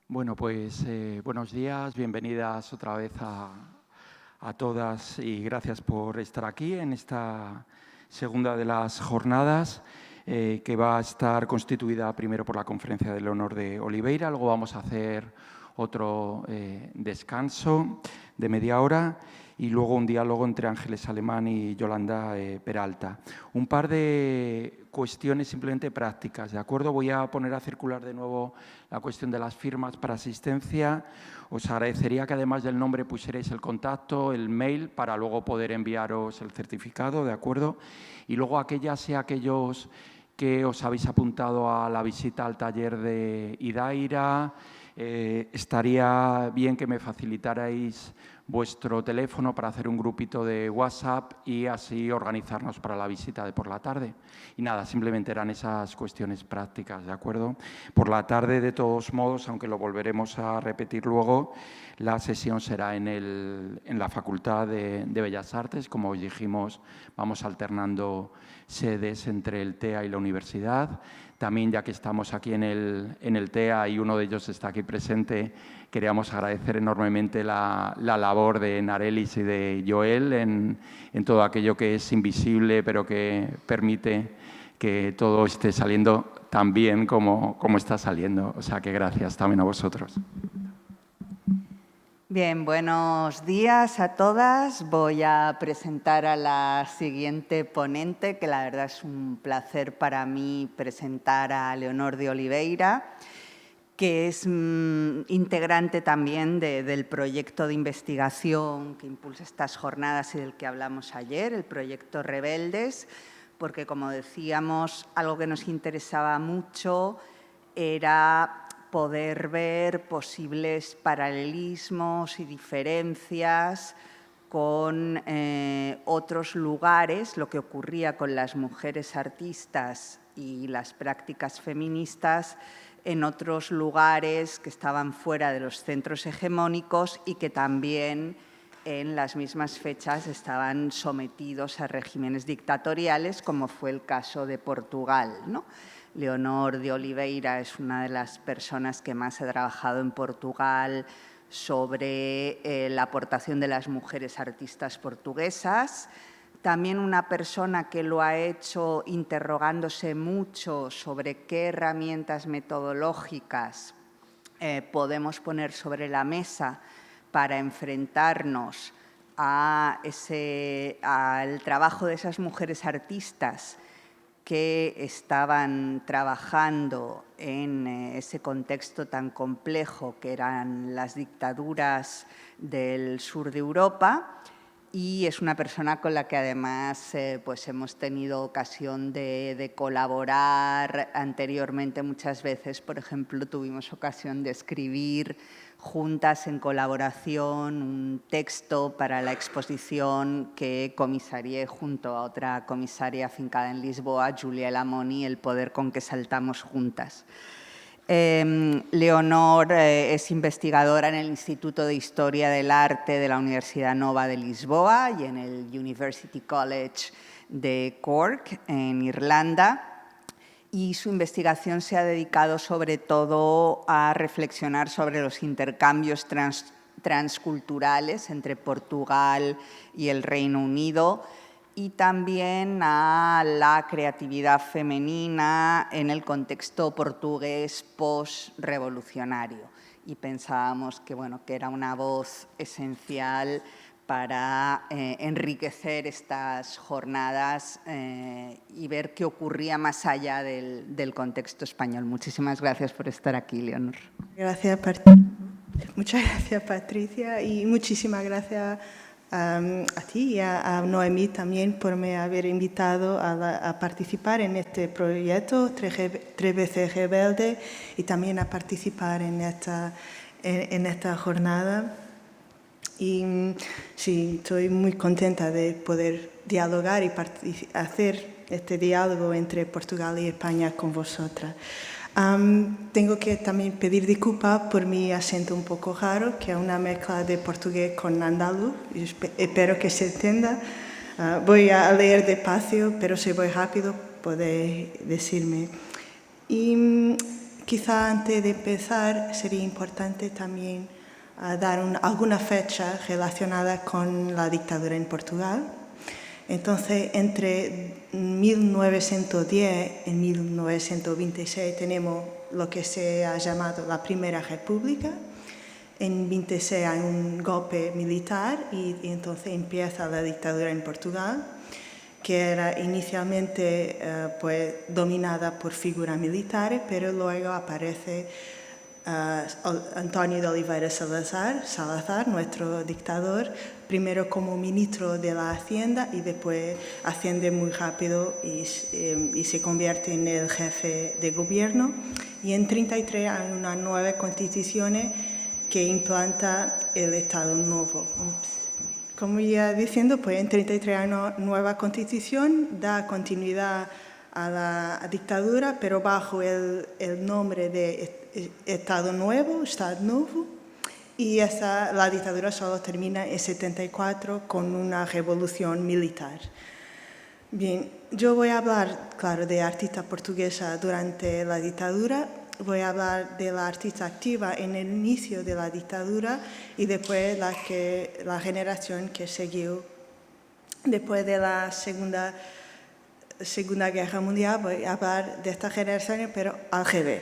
Bueno, pues buenos días, bienvenidas otra vez a todas y gracias por estar aquí en esta segunda de las jornadas que va a estar constituida primero por la conferencia de Leonor de Oliveira, luego vamos a hacer otro descanso de media hora y luego un diálogo entre Ángeles Alemán y Yolanda Peralta. Un par de cuestiones simplemente prácticas, ¿de acuerdo? Voy a poner a circular de nuevo la cuestión de las firmas para asistencia. Os agradecería que además del nombre pusierais el contacto, el mail, para luego poder enviaros el certificado, ¿de acuerdo? Y luego aquellas y aquellos que os habéis apuntado a la visita al taller de Idaira, estaría bien que me facilitarais vuestro teléfono para hacer un grupito de WhatsApp y así organizarnos para la visita de por la tarde. Y nada, simplemente eran esas cuestiones prácticas, ¿de acuerdo? Por la tarde, de todos modos, aunque lo volveremos a repetir luego, la sesión será en la Facultad de Bellas Artes. Como os dijimos, vamos alternando sedes entre el TEA y la universidad. También, ya que estamos aquí en el TEA y uno de ellos está aquí presente, queríamos agradecer enormemente la labor de Narelis y de Joel en todo aquello que es invisible, pero que permite que todo esté saliendo tan bien como está saliendo. O sea que gracias también a vosotros. Bien, buenos días a todas. Voy a presentar a la siguiente ponente, que la verdad es un placer para mí presentar a Leonor de Oliveira, que es integrante también del proyecto de investigación que impulsa estas jornadas y del que hablamos ayer, el proyecto Rebeldes, porque, como decíamos, algo que nos interesaba mucho era poder ver posibles paralelismos y diferencias con otros lugares, lo que ocurría con las mujeres artistas y las prácticas feministas en otros lugares que estaban fuera de los centros hegemónicos y que también en las mismas fechas estaban sometidos a regímenes dictatoriales, como fue el caso de Portugal, ¿no? Leonor de Oliveira es una de las personas que más ha trabajado en Portugal sobre la aportación de las mujeres artistas portuguesas. También una persona que lo ha hecho interrogándose mucho sobre qué herramientas metodológicas podemos poner sobre la mesa para enfrentarnos al trabajo de esas mujeres artistas que estaban trabajando en ese contexto tan complejo que eran las dictaduras del sur de Europa, y es una persona con la que además pues hemos tenido ocasión de colaborar anteriormente muchas veces. Por ejemplo, tuvimos ocasión de escribir juntas en colaboración un texto para la exposición que comisarié junto a otra comisaria afincada en Lisboa, Julia Lamoni, El poder con que saltamos juntas. Leonor es investigadora en el Instituto de Historia del Arte de la Universidad Nova de Lisboa y en el University College de Cork, en Irlanda. Y su investigación se ha dedicado sobre todo a reflexionar sobre los intercambios transculturales entre Portugal y el Reino Unido y también a la creatividad femenina en el contexto portugués post-revolucionario. Y pensábamos que, bueno, que era una voz esencial para enriquecer estas jornadas y ver qué ocurría más allá del contexto español. Muchísimas gracias por estar aquí, Leonor. Muchas gracias, Patricia, y muchísimas gracias a ti y a Noemí también por me haber invitado a participar en este proyecto 3 veces Rebelde y también a participar en esta jornada. Y sí, estoy muy contenta de poder dialogar y hacer este diálogo entre Portugal y España con vosotras. Tengo que también pedir disculpas por mi acento un poco raro, que es una mezcla de portugués con andaluz. Espero que se entienda. Voy a leer despacio, pero si voy rápido podéis decirme. Y Quizá antes de empezar sería importante también dar alguna fecha relacionada con la dictadura en Portugal. Entonces, entre 1910 y 1926 tenemos lo que se ha llamado la Primera República. En 26 hay un golpe militar y entonces empieza la dictadura en Portugal, que era inicialmente dominada por figuras militares, pero luego aparece António de Oliveira Salazar, nuestro dictador, primero como ministro de la Hacienda y después asciende muy rápido y se convierte en el jefe de gobierno. Y en 1933 hay una nueva constitución que implanta el Estado Nuevo. Como ya diciendo, pues en 1933 hay una nueva constitución, da continuidad a la dictadura, pero bajo el nombre de Estado Nuevo, y la dictadura solo termina en 74 con una revolución militar. Bien, yo voy a hablar, claro, de artista portuguesa durante la dictadura, voy a hablar de la artista activa en el inicio de la dictadura y después la generación que siguió después de la Segunda Guerra Mundial. Voy a hablar de esta generación, pero al revés.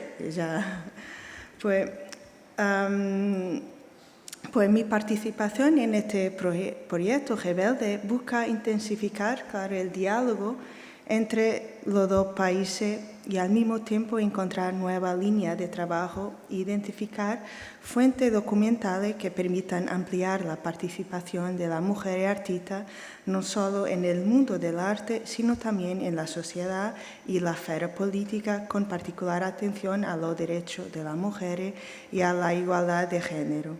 Pues mi participación en este proyecto Rebelde busca intensificar, claro, el diálogo entre los dos países y al mismo tiempo encontrar nuevas líneas de trabajo e identificar fuentes documentales que permitan ampliar la participación de la mujer artista no solo en el mundo del arte, sino también en la sociedad y la esfera política, con particular atención a los derechos de las mujeres y a la igualdad de género.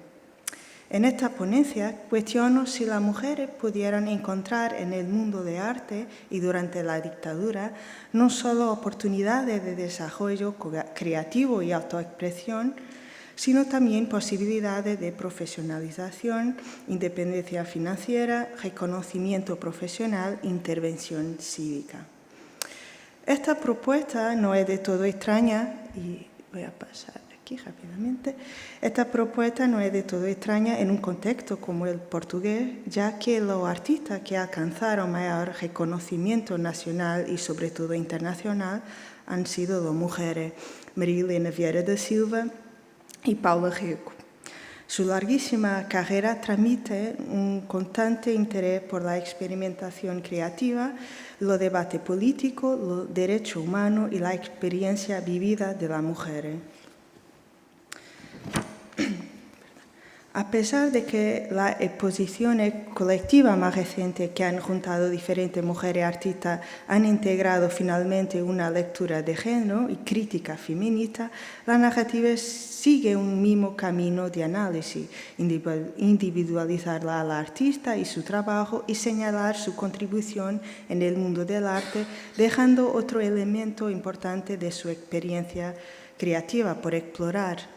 En esta ponencia cuestiono si las mujeres pudieran encontrar en el mundo de arte y durante la dictadura no solo oportunidades de desarrollo creativo y autoexpresión, sino también posibilidades de profesionalización, independencia financiera, reconocimiento profesional e intervención cívica. Esta propuesta no es de todo extraña y voy a pasar aquí rápidamente. Esta propuesta no es de todo extraña en un contexto como el portugués, ya que los artistas que alcanzaron mayor reconocimiento nacional y sobre todo internacional han sido dos mujeres, Maria Helena Vieira da Silva y Paula Rego. Su larguísima carrera transmite un constante interés por la experimentación creativa, los debates políticos, los derechos humanos y la experiencia vivida de las mujeres. A pesar de que las exposiciones colectivas más recientes que han juntado diferentes mujeres artistas han integrado finalmente una lectura de género y crítica feminista, la narrativa sigue un mismo camino de análisis, individualizar al artista y su trabajo y señalar su contribución en el mundo del arte, dejando otro elemento importante de su experiencia creativa por explorar.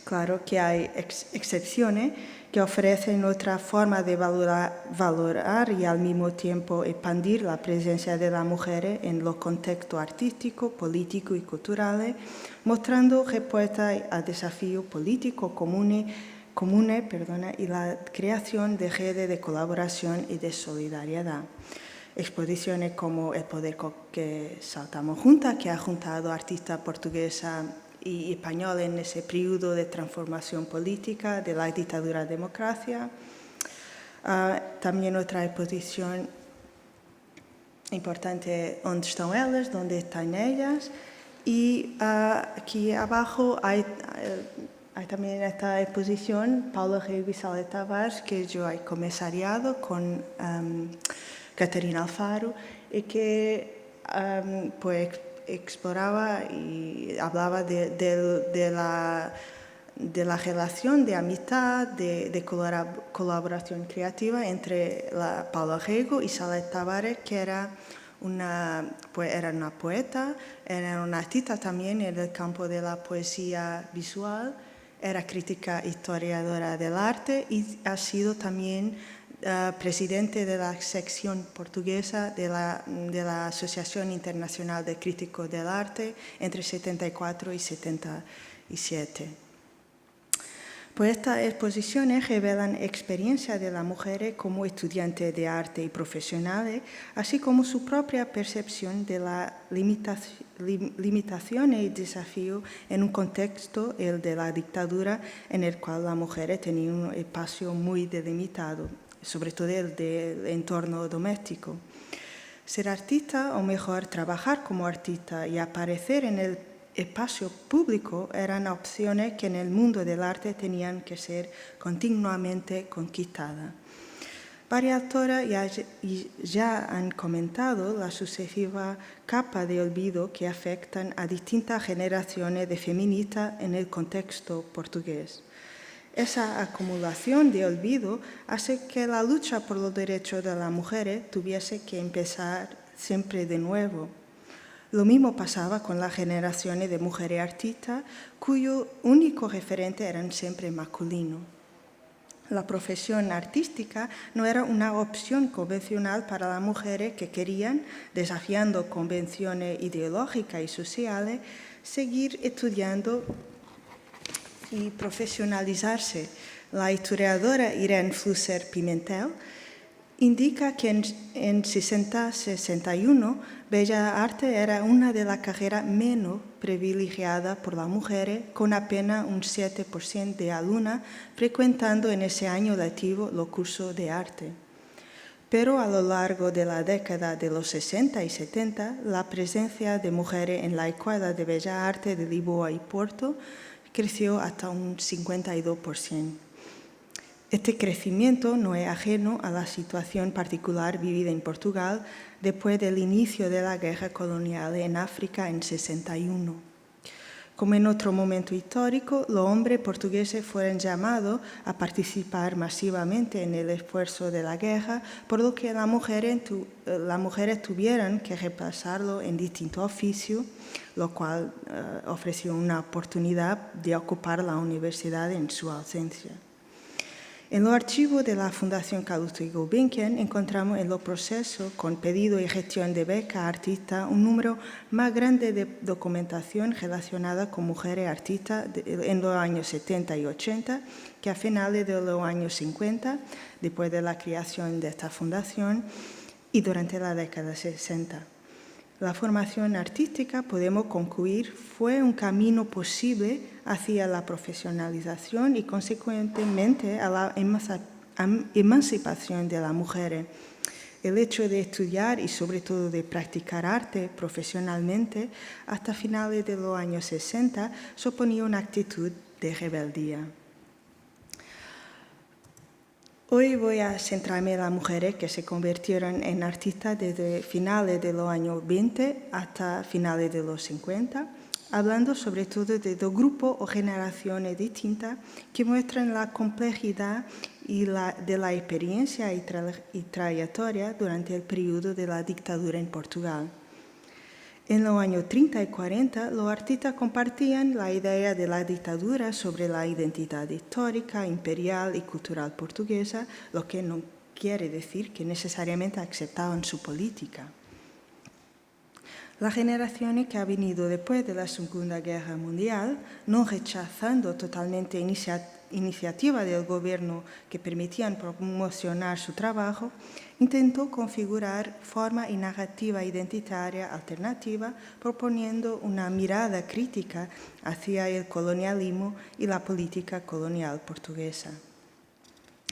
Claro que hay excepciones que ofrecen otra forma de valorar y al mismo tiempo expandir la presencia de las mujeres en los contextos artísticos, políticos y culturales, mostrando respuestas a desafíos políticos comunes y la creación de redes de colaboración y de solidaridad. Exposiciones como El poder que saltamos juntas, que ha juntado artistas portuguesas y español en ese periodo de transformación política de la dictadura a la democracia. También otra exposición importante, ¿Dónde están ellas? ¿Dónde están ellas? Y aquí abajo hay también esta exposición, Paula Rego y Sala Tavares, que yo he comisariado con Catarina Alfaro y que pues exploraba y hablaba de la relación de amistad, de colaboración creativa entre Paula Rego y Sala Tavares, que era una poeta, era una artista también en el campo de la poesía visual, era crítica historiadora del arte y ha sido también presidente de la sección portuguesa de la Asociación Internacional de Críticos del Arte entre 74 y 77. Pues estas exposiciones revelan experiencia de las mujeres como estudiantes de arte y profesionales, así como su propia percepción de las limitaciones y desafíos en un contexto, el de la dictadura, en el cual las mujeres tenían un espacio muy delimitado, sobre todo el del entorno doméstico. Ser artista, o mejor, trabajar como artista y aparecer en el espacio público eran opciones que en el mundo del arte tenían que ser continuamente conquistadas. Varias autoras ya han comentado la sucesiva capa de olvido que afectan a distintas generaciones de feministas en el contexto portugués. Esa acumulación de olvido hace que la lucha por los derechos de las mujeres tuviese que empezar siempre de nuevo. Lo mismo pasaba con las generaciones de mujeres artistas cuyo único referente eran siempre masculinos. La profesión artística no era una opción convencional para las mujeres que querían, desafiando convenciones ideológicas y sociales, seguir estudiando y profesionalizarse. La historiadora Irene Flusser Pimentel indica que en 60-61 Bellas Artes era una de las carreras menos privilegiadas por las mujeres, con apenas un 7% de alumnas frecuentando en ese año lectivo los cursos de arte. Pero a lo largo de la década de los 60 y 70, la presencia de mujeres en la Escuela de Bellas Artes de Lisboa y Porto creció hasta un 52%. Este crecimiento no es ajeno a la situación particular vivida en Portugal después del inicio de la guerra colonial en África en 61. Como en otro momento histórico, los hombres portugueses fueron llamados a participar masivamente en el esfuerzo de la guerra, por lo que las mujeres tuvieron que reemplazarlo en distintos oficios, lo cual ofreció una oportunidad de ocupar la universidad en su ausencia. En los archivos de la Fundación Carlos Gulbenkian encontramos en los procesos con pedido y gestión de becas a artistas un número más grande de documentación relacionada con mujeres artistas en los años 70 y 80 que a finales de los años 50, después de la creación de esta fundación, y durante la década 60. La formación artística, podemos concluir, fue un camino posible hacia la profesionalización y, consecuentemente, a la emancipación de las mujeres. El hecho de estudiar y, sobre todo, de practicar arte profesionalmente hasta finales de los años 60 suponía una actitud de rebeldía. Hoy voy a centrarme en las mujeres que se convirtieron en artistas desde finales de los años 20 hasta finales de los 50, hablando sobre todo de dos grupos o generaciones distintas que muestran la complejidad de la experiencia y trayectoria durante el periodo de la dictadura en Portugal. En los años 30 y 40, los artistas compartían la idea de la dictadura sobre la identidad histórica, imperial y cultural portuguesa, lo que no quiere decir que necesariamente aceptaban su política. La generación que ha venido después de la Segunda Guerra Mundial, no rechazando totalmente iniciativas del gobierno que permitían promocionar su trabajo, intentó configurar forma y narrativa identitaria alternativa, proponiendo una mirada crítica hacia el colonialismo y la política colonial portuguesa.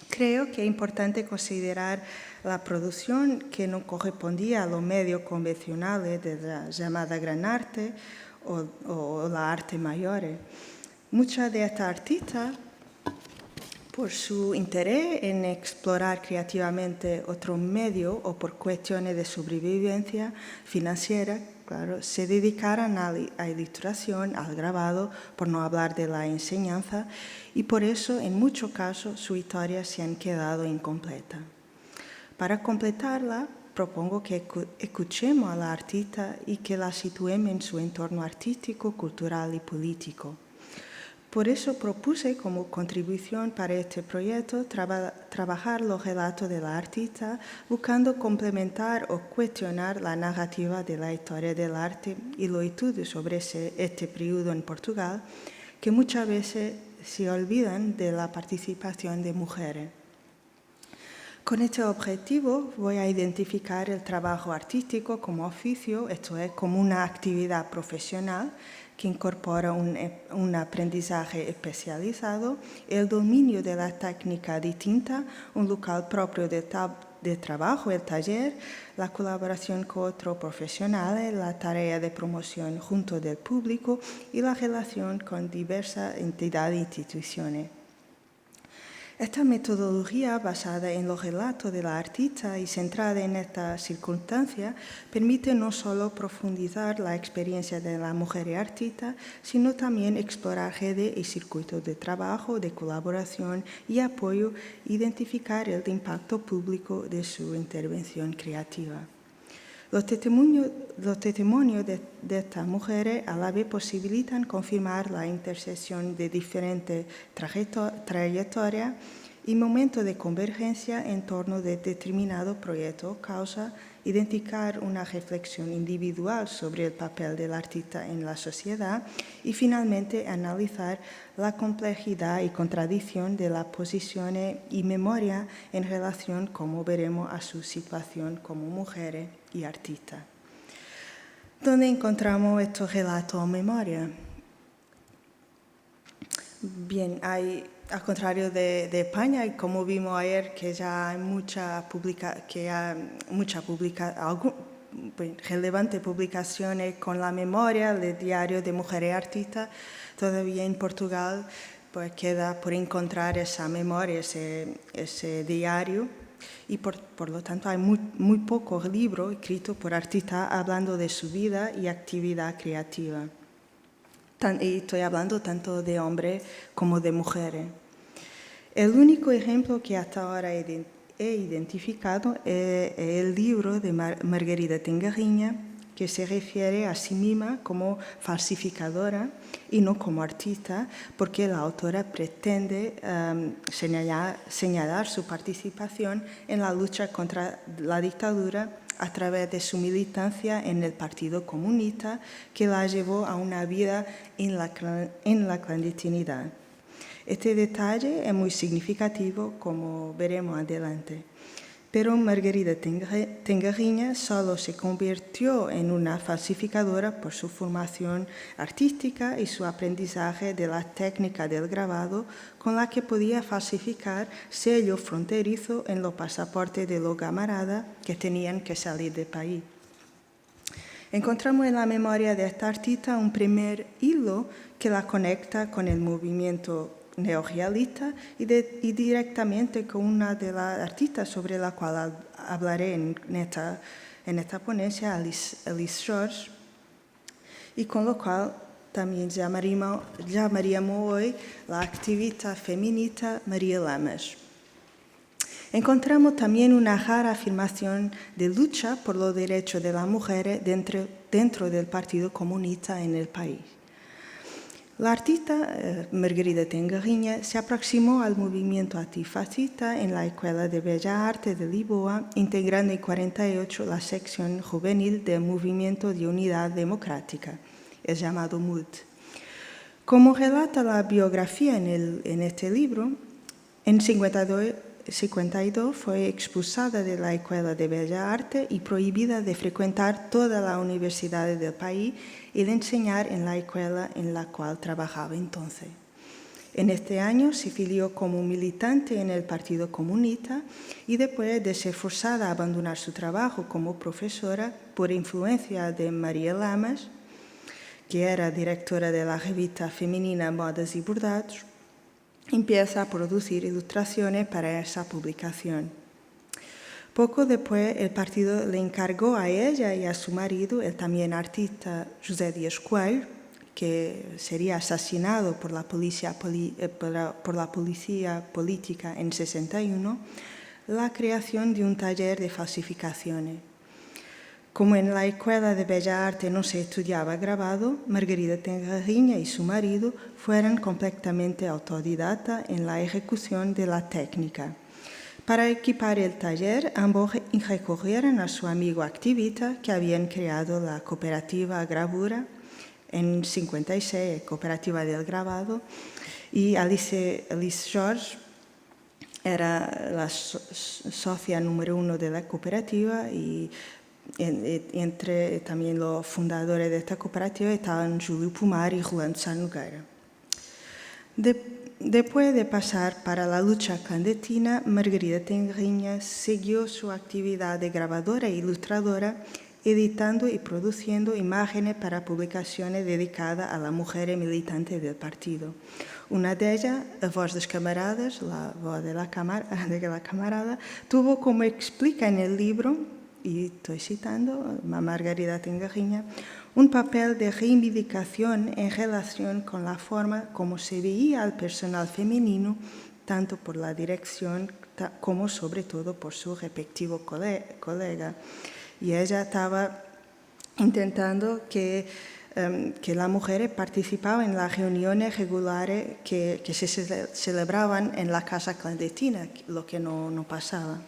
Creo que es importante considerar la producción que no correspondía a los medios convencionales de la llamada gran arte o la arte mayor. Muchas de estas artistas, por su interés en explorar creativamente otros medios o por cuestiones de sobrevivencia financiera, claro, se dedicaron a la ilustración, al grabado, por no hablar de la enseñanza, y por eso, en muchos casos, sus historias se han quedado incompletas. Para completarla, propongo que escuchemos a la artista y que la situemos en su entorno artístico, cultural y político. Por eso propuse como contribución para este proyecto trabajar los relatos de la artista, buscando complementar o cuestionar la narrativa de la historia del arte y los estudios sobre este periodo en Portugal, que muchas veces se olvidan de la participación de mujeres. Con este objetivo voy a identificar el trabajo artístico como oficio, esto es, como una actividad profesional que incorpora un aprendizaje especializado, el dominio de la técnica distinta, un local propio de trabajo, el taller, la colaboración con otros profesionales, la tarea de promoción junto del público y la relación con diversas entidades e instituciones. Esta metodología, basada en los relatos de la artista y centrada en esta circunstancia, permite no solo profundizar la experiencia de la mujer artista, sino también explorar redes y circuitos de trabajo, de colaboración y apoyo, identificar el impacto público de su intervención creativa. Los testimonios de estas mujeres a la vez posibilitan confirmar la intersección de diferentes trayectorias y momentos de convergencia en torno de determinado proyecto o causa, identificar una reflexión individual sobre el papel del artista en la sociedad y finalmente analizar la complejidad y contradicción de las posiciones y memoria en relación, como veremos, a su situación como mujeres y artistas. ¿Dónde encontramos estos relatos o memoria? Bien, al contrario de España, y como vimos ayer, que ya hay relevantes publicaciones con la memoria del diario de mujeres artistas, todavía en Portugal pues queda por encontrar esa memoria, ese diario, y por lo tanto hay muy pocos libros escritos por artistas hablando de su vida y actividad creativa. Y estoy hablando tanto de hombres como de mujeres. El único ejemplo que hasta ahora he identificado es el libro de Margarida Tengarrinha, que se refiere a sí misma como falsificadora y no como artista, porque la autora pretende señalar su participación en la lucha contra la dictadura a través de su militancia en el Partido Comunista, que la llevó a una vida en la clandestinidad. Este detalle es muy significativo, como veremos adelante. Pero Margarida Tengarrinha solo se convirtió en una falsificadora por su formación artística y su aprendizaje de la técnica del grabado, con la que podía falsificar sello fronterizo en los pasaportes de los camaradas que tenían que salir del país. Encontramos en la memoria de esta artista un primer hilo que la conecta con el movimiento neorrealista y directamente con una de las artistas sobre la cual hablaré en esta ponencia, Alice George, y con lo cual también llamaríamos hoy la activista feminista María Lamas. Encontramos también una rara afirmación de lucha por los derechos de las mujeres dentro del Partido Comunista en el país. La artista Margarida Tengarrinha se aproximó al movimiento antifascista en la Escuela de Bellas Artes de Lisboa, integrando en 1948 la sección juvenil del Movimiento de Unidad Democrática, el llamado MUD. Como relata la biografía en este libro, en 1952 fue expulsada de la Escuela de Bellas Artes y prohibida de frecuentar todas las universidades del país y de enseñar en la escuela en la cual trabajaba entonces. En este año se filió como militante en el Partido Comunista y después de ser forzada a abandonar su trabajo como profesora por influencia de María Lamas, que era directora de la revista femenina Modas y Bordados, empieza a producir ilustraciones para esa publicación. Poco después, el partido le encargó a ella y a su marido, el también artista José Díaz Coelho, que sería asesinado por la policía política en 61, la creación de un taller de falsificaciones. Como en la Escuela de Bellas Artes no se estudiaba grabado, Margarida Tengarriña y su marido fueron completamente autodidactas en la ejecución de la técnica. Para equipar el taller, ambos recurrieron a su amigo activista que habían creado la cooperativa Gravura en 56, Cooperativa del Grabado, y Alice George era la socia número 1 de la cooperativa y entre también los fundadores de esta cooperativa estaban Júlio Pomar y Rolando Sá Nogueira. Después de pasar para la lucha clandestina, Margarida Tengarriña siguió su actividad de grabadora e ilustradora, editando y produciendo imágenes para publicaciones dedicadas a las mujeres militantes del partido. Una de ellas, A Voz das Camaradas, la voz de la camarada, tuvo, como explica en el libro, y estoy citando a Margarida Tengarriña, un papel de reivindicación en relación con la forma como se veía al personal femenino, tanto por la dirección como sobre todo por su respectivo colega. Y ella estaba intentando que las mujeres participaban en las reuniones regulares que se celebraban en la casa clandestina, lo que no pasaba.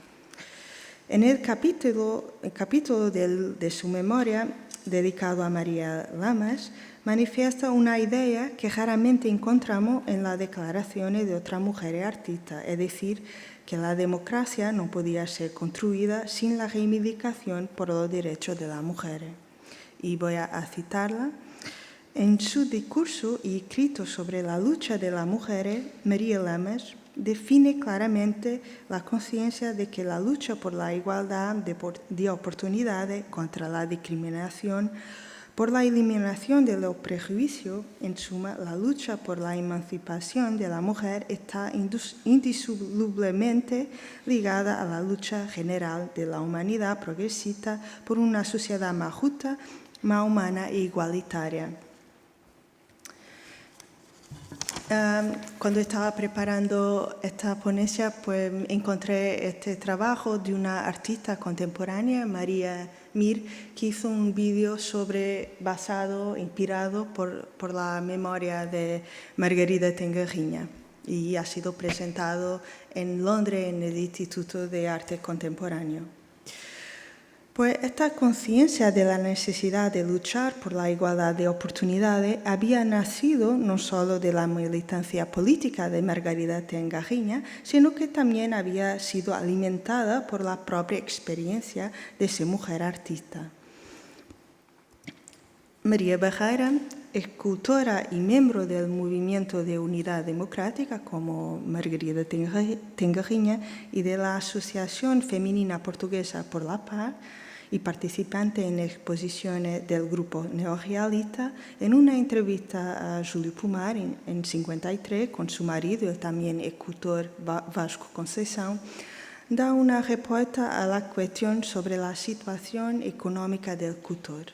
En el capítulo de su memoria, dedicado a María Lamas, manifiesta una idea que raramente encontramos en las declaraciones de otras mujeres artistas, es decir, que la democracia no podía ser construida sin la reivindicación por los derechos de las mujeres. Y voy a citarla. En su discurso y escrito sobre la lucha de las mujeres, María Lamas define claramente la conciencia de que la lucha por la igualdad de oportunidades, contra la discriminación, por la eliminación de los prejuicios, en suma, la lucha por la emancipación de la mujer está indisolublemente ligada a la lucha general de la humanidad progresista por una sociedad más justa, más humana e igualitaria. Cuando estaba preparando esta ponencia, pues encontré este trabajo de una artista contemporánea, María Mir, que hizo un vídeo inspirado por la memoria de Margarida Tengarriña y ha sido presentado en Londres en el Instituto de Arte Contemporáneo. Pues esta conciencia de la necesidad de luchar por la igualdad de oportunidades había nacido no solo de la militancia política de Margarida Tengarriña, sino que también había sido alimentada por la propia experiencia de ser mujer artista. María Bejarra, escultora y miembro del Movimiento de Unidad Democrática como Margarida Tengarriña y de la Asociación Femenina Portuguesa por la Paz, y participante en exposiciones del grupo neorrealista, en una entrevista a Júlio Pomar en 53 con su marido, el también escultor Vasco Conceição, da una respuesta a la cuestión sobre la situación económica del escultor.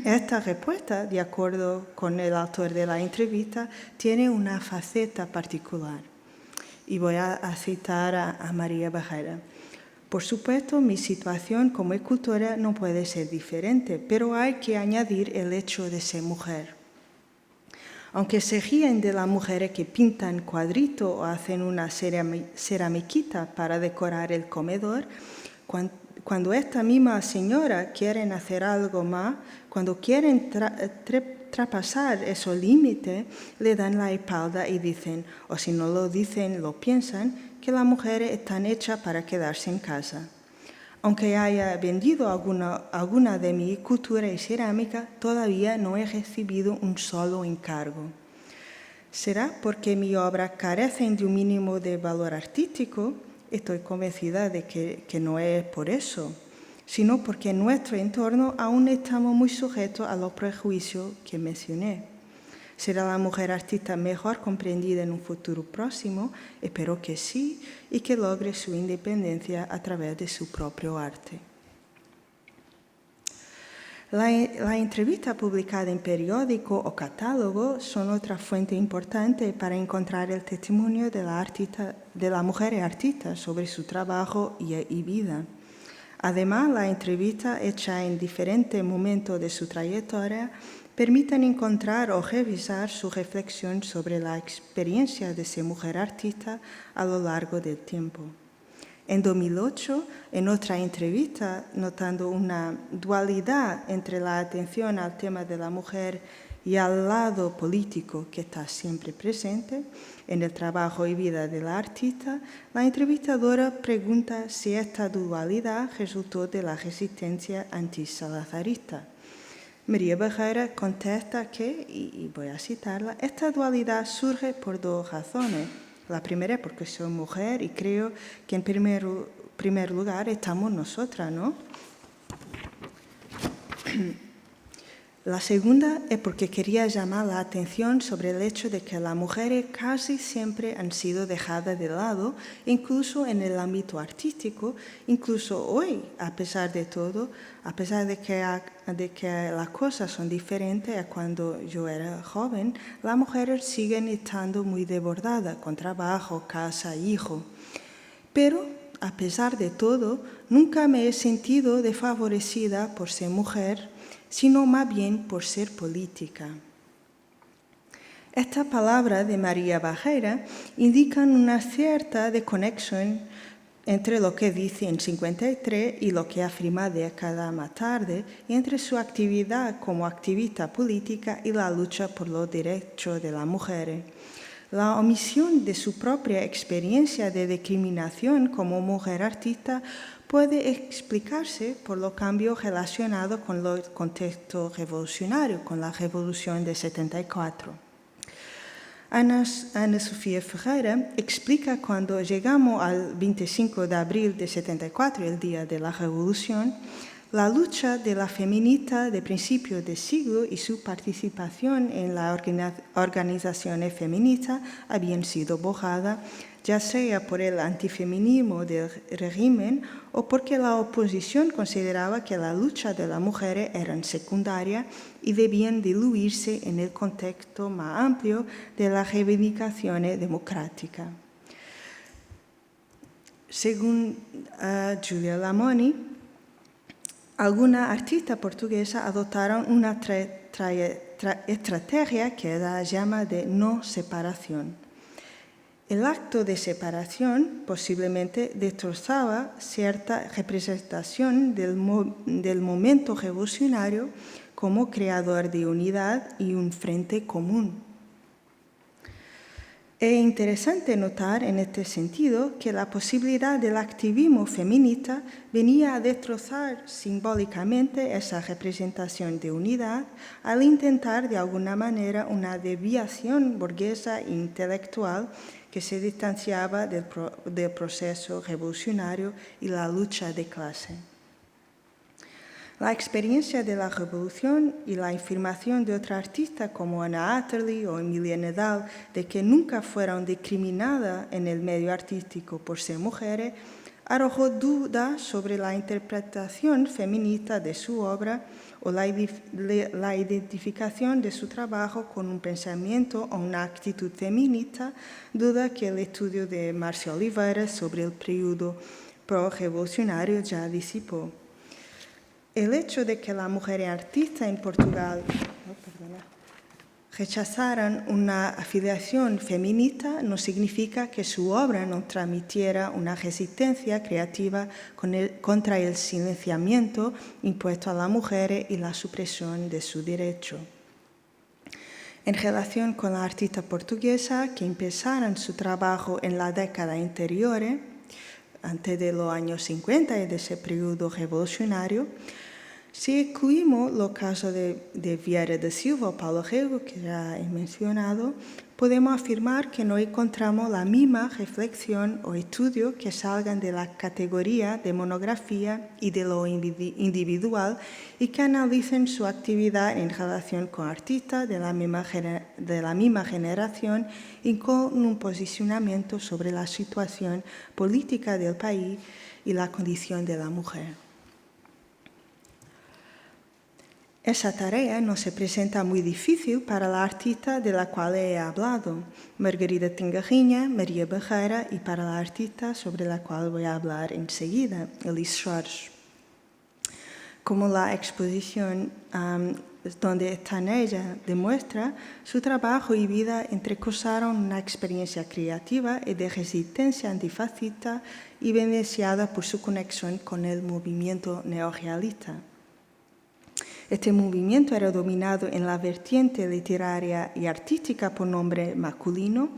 Esta respuesta, de acuerdo con el autor de la entrevista, tiene una faceta particular. Y voy a citar a María Bejarra. Por supuesto, mi situación como escultora no puede ser diferente, pero hay que añadir el hecho de ser mujer. Aunque se ríen de las mujeres que pintan cuadritos o hacen una ceramiquita para decorar el comedor, cuando esta misma señora quieren hacer algo más, cuando quieren traspasar esos límites, le dan la espalda y dicen, o si no lo dicen, lo piensan, que las mujeres están hechas para quedarse en casa. Aunque haya vendido alguna de mi escultura y cerámica, todavía no he recibido un solo encargo. ¿Será porque mi obra carece de un mínimo de valor artístico? Estoy convencida de que no es por eso, sino porque en nuestro entorno aún estamos muy sujetos a los prejuicios que mencioné. ¿Será la mujer artista mejor comprendida en un futuro próximo? Espero que sí, y que logre su independencia a través de su propio arte. La entrevista publicada en periódico o catálogo son otra fuente importante para encontrar el testimonio de la mujer artista sobre su trabajo y vida. Además, la entrevista hecha en diferentes momentos de su trayectoria permiten encontrar o revisar su reflexión sobre la experiencia de ser mujer artista a lo largo del tiempo. En 2008, en otra entrevista, notando una dualidad entre la atención al tema de la mujer y al lado político que está siempre presente en el trabajo y vida de la artista, la entrevistadora pregunta si esta dualidad resultó de la resistencia antisalazarista. María Becerra contesta que, y voy a citarla, esta dualidad surge por dos razones. La primera es porque soy mujer y creo que en primer lugar estamos nosotras, ¿no? La segunda es porque quería llamar la atención sobre el hecho de que las mujeres casi siempre han sido dejadas de lado, incluso en el ámbito artístico, incluso hoy, a pesar de todo, a pesar de que las cosas son diferentes a cuando yo era joven, las mujeres siguen estando muy desbordadas con trabajo, casa, hijo. Pero, a pesar de todo, nunca me he sentido desfavorecida por ser mujer, sino más bien por ser política. Estas palabras de María Becerra indican una cierta desconexión entre lo que dice en 53 y lo que afirma décadas más tarde, y entre su actividad como activista política y la lucha por los derechos de las mujeres. La omisión de su propia experiencia de discriminación como mujer artista puede explicarse por los cambios relacionados con el contexto revolucionario, con la Revolución de 74. Ana Sofía Ferreira explica cuando llegamos al 25 de abril de 74, el día de la Revolución, la lucha de la feminista de principios de siglo y su participación en las organizaciones feministas habían sido borradas, ya sea por el antifeminismo del régimen o porque la oposición consideraba que la lucha de las mujeres era secundaria y debían diluirse en el contexto más amplio de las reivindicaciones democráticas. Según Giulia Lamoni, algunas artistas portuguesas adoptaron una estrategia que ella llama de no separación. El acto de separación posiblemente destrozaba cierta representación del momento revolucionario como creador de unidad y un frente común. Es interesante notar en este sentido que la posibilidad del activismo feminista venía a destrozar simbólicamente esa representación de unidad al intentar de alguna manera una desviación burguesa e intelectual que se distanciaba del proceso revolucionario y la lucha de clase. La experiencia de la revolución y la afirmación de otras artistas como Anna Atterley o Emilia Nadal de que nunca fueron discriminadas en el medio artístico por ser mujeres, arrojó dudas sobre la interpretación feminista de su obra o la identificación de su trabajo con un pensamiento o una actitud feminista, duda que el estudio de Marcia Oliveira sobre el periodo pro-revolucionario ya disipó. El hecho de que las mujeres artistas en Portugal rechazaran una afiliación feminista no significa que su obra no transmitiera una resistencia creativa contra el silenciamiento impuesto a las mujeres y la supresión de su derecho. En relación con las artistas portuguesas que empezaron su trabajo en la década anterior, antes de los años 50 y de ese periodo revolucionario, si excluimos los casos de Vieira da Silva o Paulo Rego, que ya he mencionado, podemos afirmar que no encontramos la misma reflexión o estudio que salgan de la categoría de monografía y de lo individual y que analicen su actividad en relación con artistas de la misma generación y con un posicionamiento sobre la situación política del país y la condición de la mujer. Esa tarea no se presenta muy difícil para la artista de la cual he hablado, Margarida Tingarrinha, María Becerra, y para la artista sobre la cual voy a hablar enseguida, Elis Jorge. como la exposición donde está en ella demuestra, su trabajo y vida entrecruzaron una experiencia creativa y de resistencia antifascista y beneficiada por su conexión con el movimiento neorrealista. Este movimiento era dominado en la vertiente literaria y artística por nombre masculino,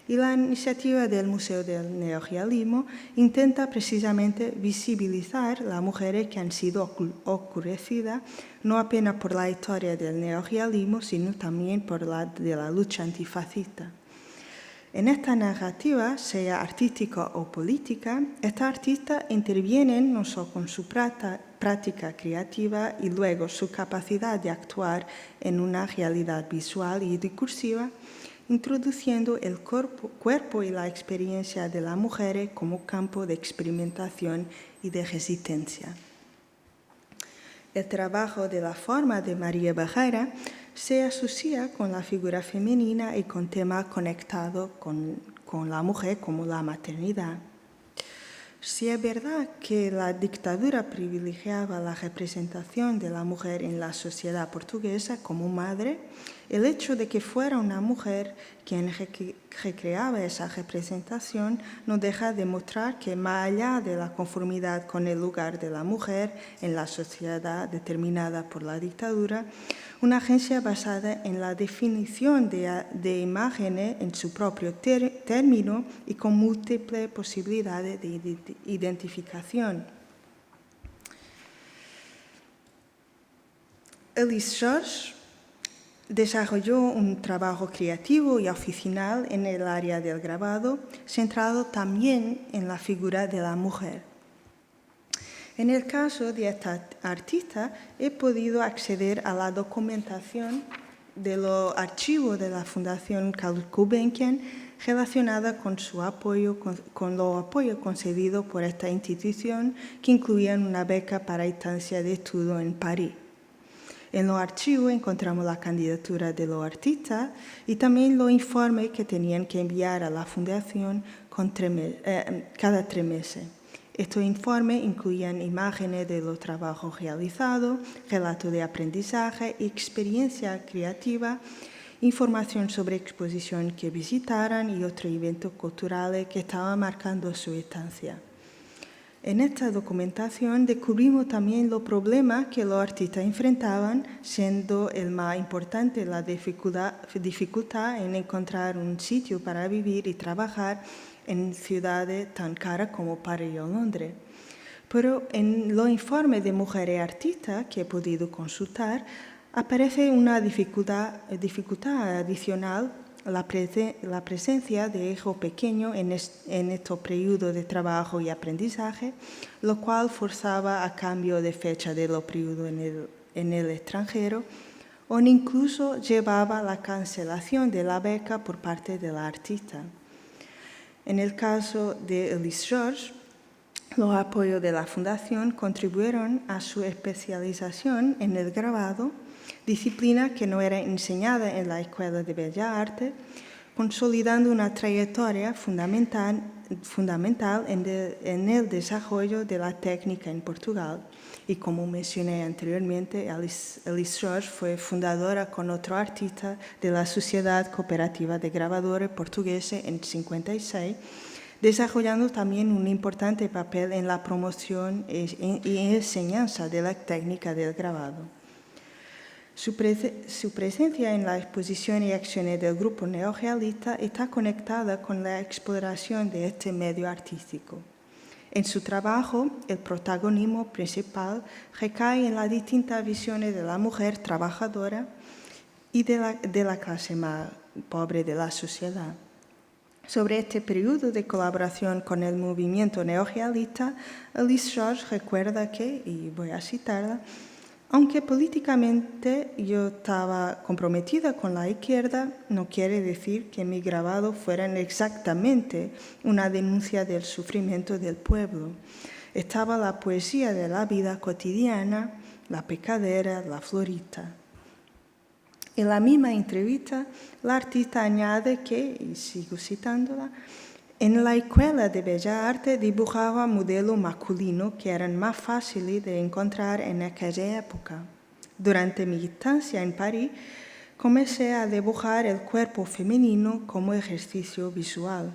y la iniciativa del Museo del Neorrealismo intenta precisamente visibilizar las mujeres que han sido oscurecidas no apenas por la historia del neorrealismo, sino también por la de la lucha antifascista. En esta narrativa, sea artística o política, estas artistas intervienen no solo con su práctica creativa y luego su capacidad de actuar en una realidad visual y discursiva, introduciendo el cuerpo y la experiencia de las mujeres como campo de experimentación y de resistencia. El trabajo de la forma de María Becerra se asocia con la figura femenina y con temas conectados con la mujer como la maternidad. Si es verdad que la dictadura privilegiaba la representación de la mujer en la sociedad portuguesa como madre, el hecho de que fuera una mujer quien recreaba esa representación no deja de mostrar que más allá de la conformidad con el lugar de la mujer en la sociedad determinada por la dictadura, una agencia basada en la definición de imágenes en su propio término y con múltiples posibilidades de identificación. Elis George desarrolló un trabajo creativo y oficinal en el área del grabado, centrado también en la figura de la mujer. En el caso de esta artista, he podido acceder a la documentación de los archivos de la Fundación Carlos Gulbenkian relacionada con su apoyo, con los apoyos concedidos por esta institución, que incluían una beca para estancia de estudio en París. En los archivos encontramos la candidatura de los artistas y también los informes que tenían que enviar a la Fundación cada 3 meses. Estos informes incluían imágenes de los trabajos realizados, relatos de aprendizaje y experiencia creativa, información sobre exposición que visitaran y otros eventos culturales que estaban marcando su estancia. En esta documentación descubrimos también los problemas que los artistas enfrentaban, siendo el más importante la dificultad en encontrar un sitio para vivir y trabajar en ciudades tan caras como París o Londres. Pero en los informes de mujeres artistas que he podido consultar, aparece una dificultad adicional, la presencia de hijos pequeños en estos periodos de trabajo y aprendizaje, lo cual forzaba a cambio de fecha de los periodos en el extranjero, o incluso llevaba a la cancelación de la beca por parte de la artista. En el caso de Elis George, los apoyos de la Fundación contribuyeron a su especialización en el grabado, disciplina que no era enseñada en la Escuela de Bellas Artes, consolidando una trayectoria fundamental en el desarrollo de la técnica en Portugal. Y como mencioné anteriormente, Elis George fue fundadora con otro artista de la Sociedad Cooperativa de Grabadores Portugueses en 1956, desarrollando también un importante papel en la promoción y enseñanza de la técnica del grabado. Su presencia en la exposición y acciones del grupo neorrealista está conectada con la exploración de este medio artístico. En su trabajo, el protagonismo principal recae en las distintas visiones de la mujer trabajadora y de la clase más pobre de la sociedad. Sobre este periodo de colaboración con el movimiento neorrealista, Elis George recuerda que, y voy a citarla, aunque políticamente yo estaba comprometida con la izquierda, no quiere decir que mi grabado fueran exactamente una denuncia del sufrimiento del pueblo. Estaba la poesía de la vida cotidiana, la pecadera, la florista. En la misma entrevista, la artista añade que, y sigo citándola, En la Escuela de Bellas Artes dibujaba modelos masculinos que eran más fáciles de encontrar en aquella época. Durante mi estancia en París, comencé a dibujar el cuerpo femenino como ejercicio visual.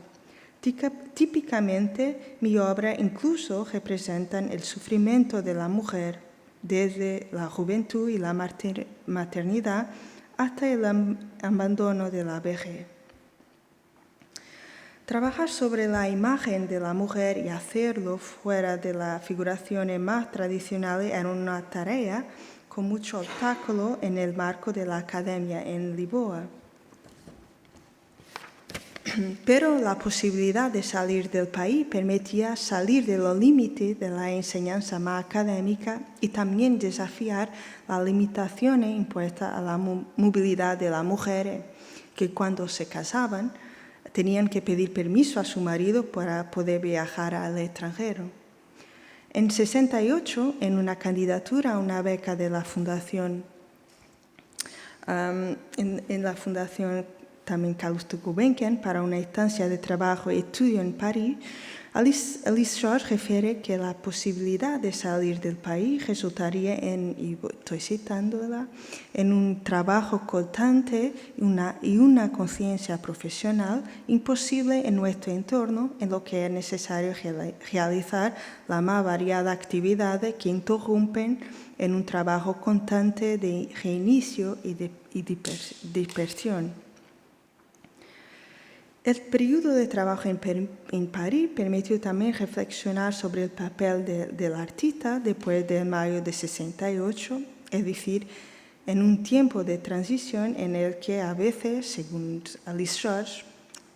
Típicamente, mi obra incluso representa el sufrimiento de la mujer, desde la juventud y la maternidad hasta el abandono de la vejez. Trabajar sobre la imagen de la mujer y hacerlo fuera de las figuraciones más tradicionales era una tarea con mucho obstáculo en el marco de la academia en Lisboa. Pero la posibilidad de salir del país permitía salir de los límites de la enseñanza más académica y también desafiar las limitaciones impuestas a la movilidad de las mujeres, que cuando se casaban tenían que pedir permiso a su marido para poder viajar al extranjero. En 68, en una candidatura a una beca de la Fundación, en la Fundación también Calouste Gulbenkian para una estancia de trabajo y estudio en París, Alice George refiere que la posibilidad de salir del país resultaría en, y estoy citándola, en un trabajo constante y una conciencia profesional imposible en nuestro entorno, en lo que es necesario realizar la más variada actividades que interrumpen en un trabajo constante de reinicio y dispersión. El periodo de trabajo en París permitió también reflexionar sobre el papel del artista después de mayo de 68, es decir, en un tiempo de transición en el que a veces, según Alice George,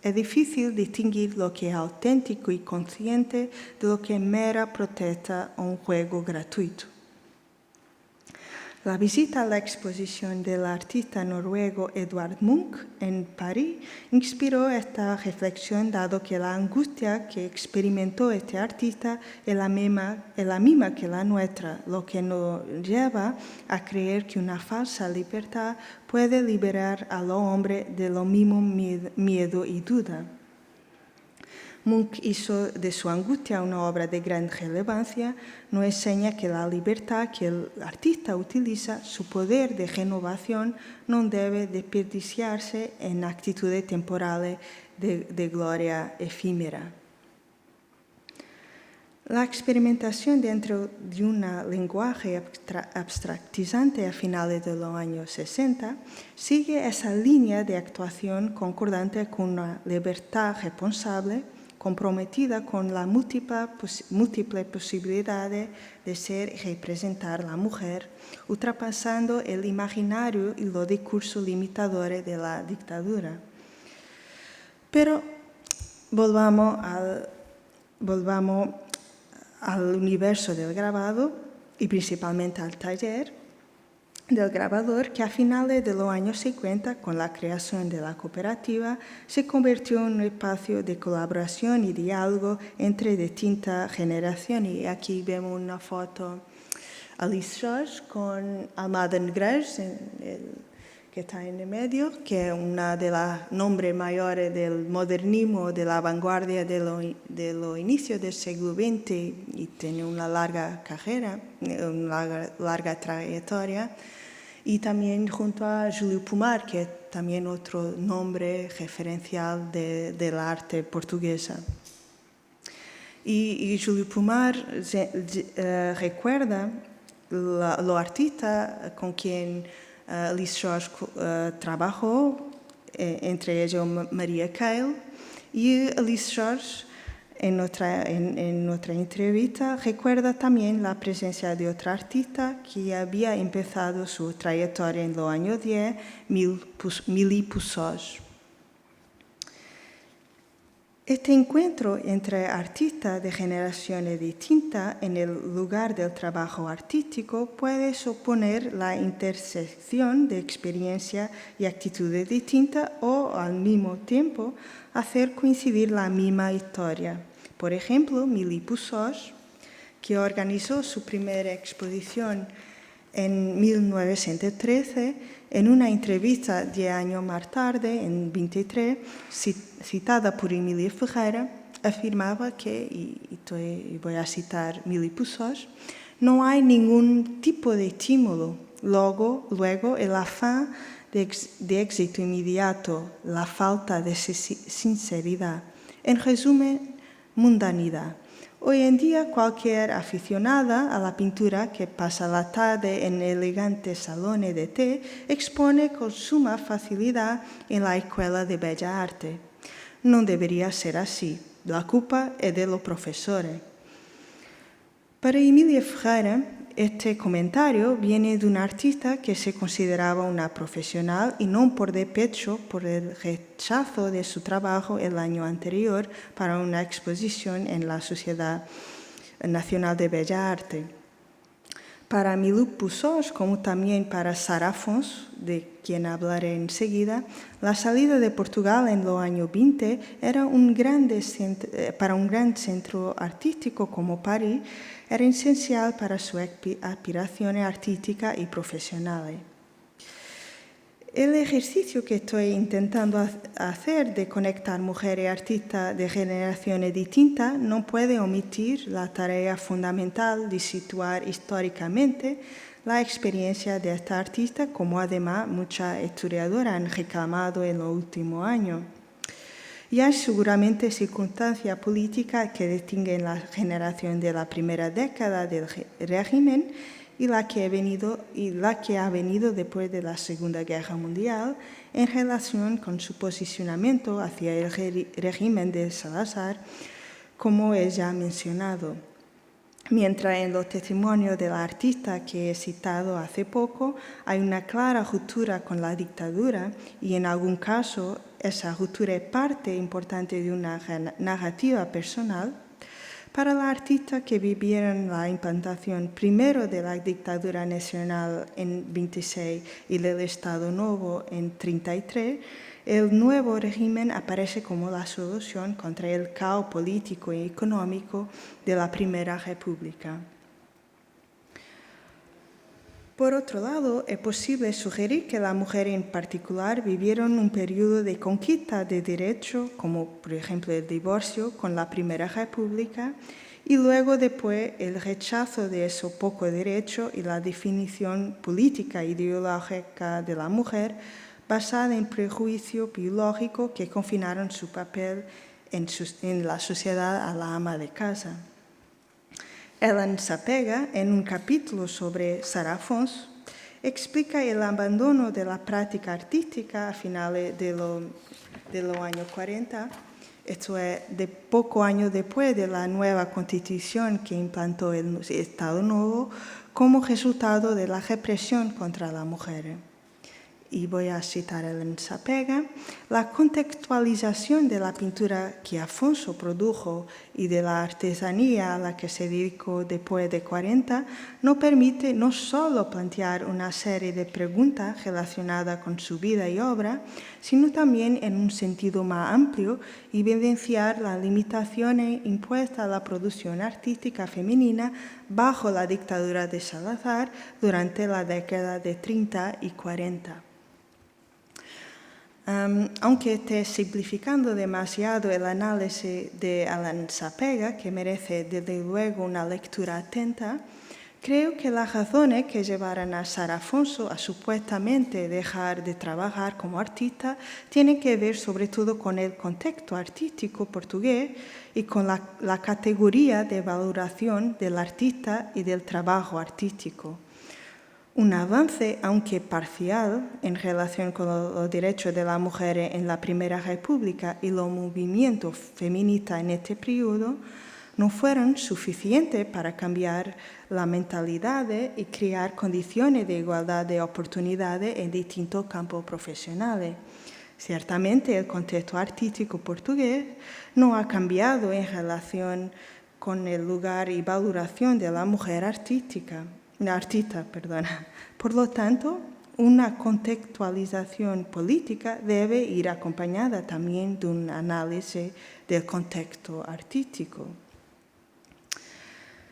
es difícil distinguir lo que es auténtico y consciente de lo que es mera protesta o un juego gratuito. La visita a la exposición del artista noruego Edvard Munch en París inspiró esta reflexión, dado que la angustia que experimentó este artista es la misma que la nuestra, lo que nos lleva a creer que una falsa libertad puede liberar al hombre de lo mismo miedo y duda. Munch hizo de su angustia una obra de gran relevancia, nos enseña que la libertad que el artista utiliza, su poder de renovación, no debe desperdiciarse en actitudes temporales de gloria efímera. La experimentación dentro de un lenguaje abstractizante a finales de los años 60 sigue esa línea de actuación concordante con una libertad responsable, comprometida con la múltiple posibilidades de ser y representar la mujer, ultrapasando el imaginario y los discursos limitadores de la dictadura. Pero volvamos al universo del grabado y principalmente al taller del grabador, que a finales de los años 50, con la creación de la cooperativa, se convirtió en un espacio de colaboración y diálogo entre distintas generaciones. Y aquí vemos una foto de Alice George con Almada Negreiros, que está en el medio, que es una de los nombres mayores del modernismo, de la vanguardia de los inicios del siglo XX, y tiene una larga carrera, una larga trayectoria. Y también junto a Júlio Pomar, que es también otro nombre referencial del arte portuguesa. Y Júlio Pomar recuerda los artistas con quien Alice George trabajó, entre ellos Maria Cale, y Alice George en otra entrevista recuerda también la presencia de otra artista que había empezado su trayectoria en los años 10, Milly Poussages. Este encuentro entre artistas de generaciones distintas en el lugar del trabajo artístico puede suponer la intersección de experiencias y actitudes distintas o, al mismo tiempo, hacer coincidir la misma historia. Por ejemplo, Milly Poussages, que organizó su primera exposición en 1913, en una entrevista 10 años más tarde, en 23, citada por Emília Ferreira, afirmaba que, y voy a citar Mili Puçós, no hay ningún tipo de estímulo. Luego el afán de éxito inmediato, la falta de sinceridad. En resumen, mundanidad. Hoy en día, cualquier aficionada a la pintura que pasa la tarde en elegantes salones de té expone con suma facilidad en la Escuela de Bellas Artes. No debería ser así. La culpa es de los profesores. Para Emília Ferreira, este comentario viene de una artista que se consideraba una profesional y no por despecho por el rechazo de su trabajo el año anterior para una exposición en la Sociedad Nacional de Bellas Artes. Para Mili Puçós, como también para Sara Afonso, de quien hablaré enseguida, la salida de Portugal en los años 20 era para un gran centro artístico como París, era esencial para sus aspiraciones artísticas y profesionales. El ejercicio que estoy intentando hacer de conectar mujeres y artistas de generaciones distintas no puede omitir la tarea fundamental de situar históricamente la experiencia de esta artista, como además muchas historiadoras han reclamado en los últimos años. Y hay seguramente circunstancias políticas que distinguen la generación de la primera década del régimen y la que ha venido después de la Segunda Guerra Mundial en relación con su posicionamiento hacia el régimen de Salazar, como he ya mencionado. Mientras en los testimonios de la artista que he citado hace poco hay una clara ruptura con la dictadura y en algún caso esa ruptura es parte importante de una narrativa personal, para la artista que vivieron la implantación primero de la dictadura nacional en 26 y del Estado Nuevo en 33, el nuevo régimen aparece como la solución contra el caos político y económico de la Primera República. Por otro lado, es posible sugerir que las mujeres en particular vivieron un periodo de conquista de derechos, como por ejemplo el divorcio con la Primera República, y luego después el rechazo de esos pocos derechos y la definición política e ideológica de la mujer basada en prejuicios biológicos que confinaron su papel en la sociedad a la ama de casa. Ellen Sapega, en un capítulo sobre Sara Afonso, explica el abandono de la práctica artística a finales de los años 40, esto es, de pocos años después de la nueva constitución que implantó el Estado Nuevo, como resultado de la represión contra las mujeres. Y voy a citar a Ellen Sapega, la contextualización de la pintura que Afonso produjo y de la artesanía a la que se dedicó después de 40 nos permite no solo plantear una serie de preguntas relacionadas con su vida y obra, sino también en un sentido más amplio evidenciar las limitaciones impuestas a la producción artística femenina bajo la dictadura de Salazar durante la década de 30 y 40. Aunque esté simplificando demasiado el análisis de Ellen Sapega, que merece desde luego una lectura atenta, creo que las razones que llevaron a Sara Afonso a supuestamente dejar de trabajar como artista tienen que ver sobre todo con el contexto artístico portugués y con la categoría de valoración del artista y del trabajo artístico. Un avance, aunque parcial, en relación con los derechos de las mujeres en la Primera República y los movimientos feministas en este periodo, no fueron suficientes para cambiar la mentalidad y crear condiciones de igualdad de oportunidades en distintos campos profesionales. Ciertamente, el contexto artístico portugués no ha cambiado en relación con el lugar y valoración de la mujer artista. Por lo tanto, una contextualización política debe ir acompañada también de un análisis del contexto artístico.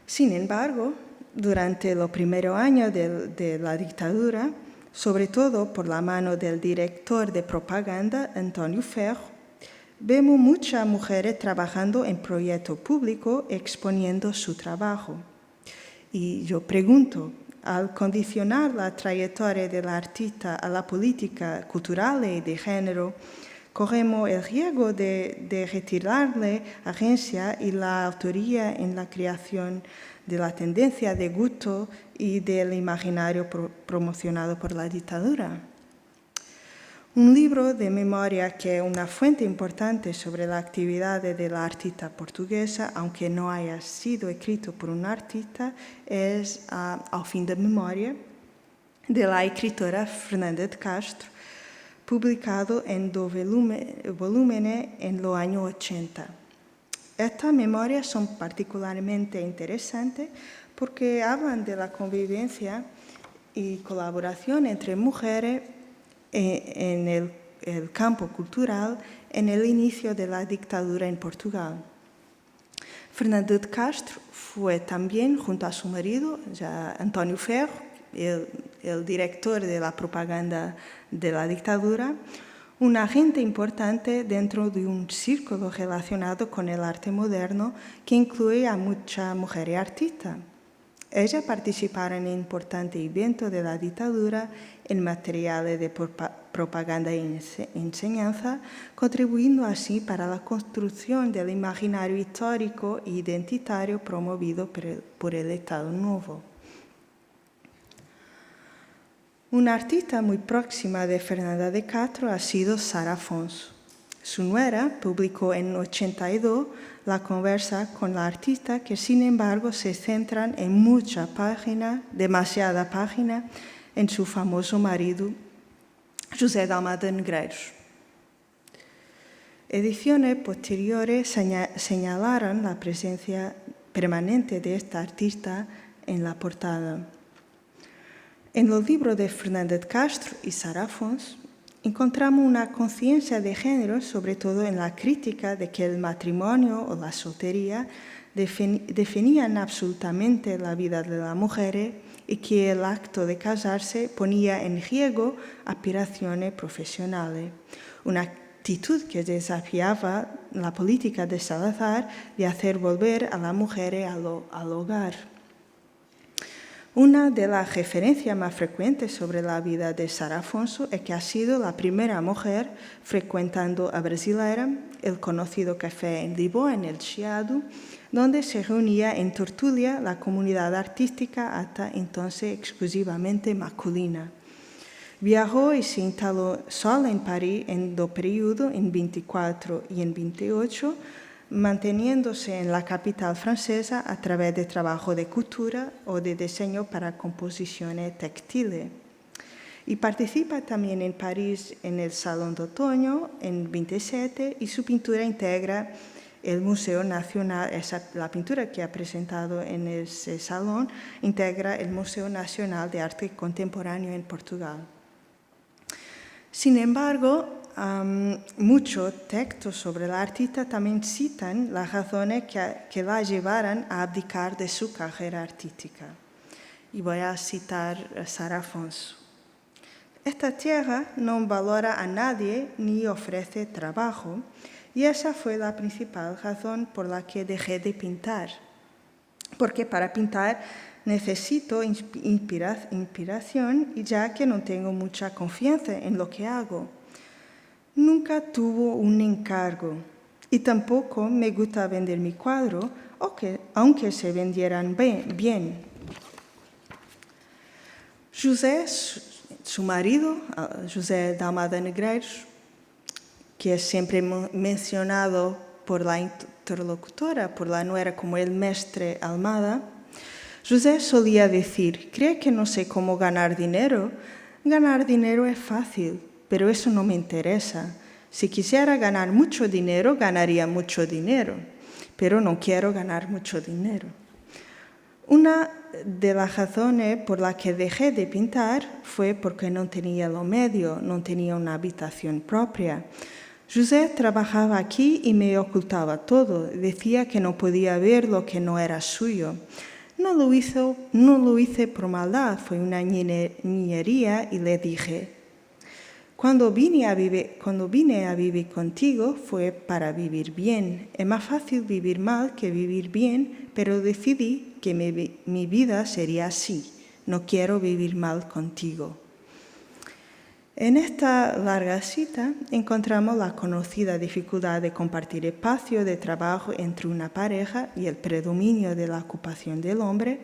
Sin embargo, durante los primeros años de la dictadura, sobre todo por la mano del director de propaganda, António Ferro, Vemos muchas mujeres trabajando en proyectos públicos exponiendo su trabajo. Y yo pregunto, al condicionar la trayectoria del artista a la política cultural y de género, corremos el riesgo de retirarle agencia y la autoría en la creación de la tendencia de gusto y del imaginario promocionado por la dictadura. Un libro de memoria que es una fuente importante sobre la actividad de la artista portuguesa, aunque no haya sido escrito por un artista, es Ao Fim da Memória, de la escritora Fernanda de Castro, publicado en 2 volúmenes en los años 80. Estas memorias son particularmente interesantes porque hablan de la convivencia y colaboración entre mujeres en el campo cultural en el inicio de la dictadura en Portugal. Fernanda de Castro fue también, junto a su marido, ya António Ferro, el director de la propaganda de la dictadura, un agente importante dentro de un círculo relacionado con el arte moderno que incluye a muchas mujeres artistas. Ellas participaron en importantes eventos de la dictadura en materiales de propaganda y enseñanza, contribuyendo así para la construcción del imaginario histórico e identitario promovido por el Estado Novo. Una artista muy próxima de Fernanda de Castro ha sido Sara Afonso. Su nuera publicó en 82 la conversa con la artista, que sin embargo se centran en muchas páginas, demasiadas páginas, en su famoso marido, José de Almada Negreiros. Ediciones posteriores señalaron la presencia permanente de esta artista en la portada. En los libros de Fernanda de Castro y Sara Afonso encontramos una conciencia de género, sobre todo en la crítica de que el matrimonio o la soltería definían absolutamente la vida de las mujeres y que el acto de casarse ponía en riesgo aspiraciones profesionales. Una actitud que desafiaba la política de Salazar de hacer volver a las mujeres al hogar. Una de las referencias más frecuentes sobre la vida de Sara Afonso es que ha sido la primera mujer frecuentando a Brasileira, el conocido café en Lisboa, en el Chiado, donde se reunía en tertulia la comunidad artística hasta entonces exclusivamente masculina. Viajó y se instaló sola en París en 2 periodos, en 24 y en 28, manteniéndose en la capital francesa a través de trabajo de costura o de diseño para composiciones textiles. Y participa también en París en el Salón de Otoño en 27 y su pintura integra el Museo Nacional, la pintura que ha presentado en ese salón integra el Museo Nacional de Arte Contemporáneo en Portugal. Sin embargo, muchos textos sobre la artista también citan las razones que la llevaran a abdicar de su carrera artística. Y voy a citar a Sara Afonso. Esta tierra no valora a nadie ni ofrece trabajo, y esa fue la principal razón por la que dejé de pintar. Porque para pintar necesito inspiración, y ya que no tengo mucha confianza en lo que hago. Nunca tuvo un encargo y tampoco me gusta vender mi cuadro, aunque se vendieran bien. José, su marido, José de Almada Negreiros, que es siempre mencionado por la interlocutora, por la nuera, como el mestre Almada, José solía decir: ¿cree que no sé cómo ganar dinero? Ganar dinero es fácil, pero eso no me interesa. Si quisiera ganar mucho dinero, ganaría mucho dinero, pero no quiero ganar mucho dinero. Una de las razones por las que dejé de pintar fue porque no tenía los medios, no tenía una habitación propia. José trabajaba aquí y me ocultaba todo. Decía que no podía ver lo que no era suyo. No lo hice por maldad, fue una niñería y le dije: Cuando vine a vivir contigo fue para vivir bien. Es más fácil vivir mal que vivir bien, pero decidí que mi vida sería así. No quiero vivir mal contigo. En esta larga cita encontramos la conocida dificultad de compartir espacio de trabajo entre una pareja y el predominio de la ocupación del hombre,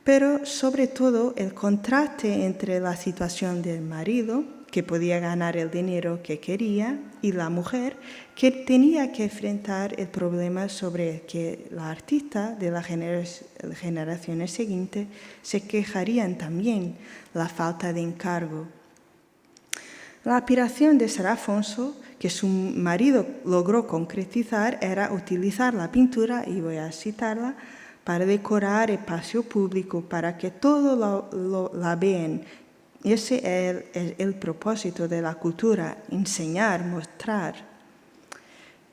pero sobre todo el contraste entre la situación del marido, que podía ganar el dinero que quería, y la mujer, que tenía que enfrentar el problema sobre el que la artista de las generaciones siguientes se quejarían también, la falta de encargo. La aspiración de Sara Afonso, que su marido logró concretizar, era utilizar la pintura, y voy a citarla, para decorar espacio público, para que todos la vean. Ese es el propósito de la cultura, enseñar, mostrar.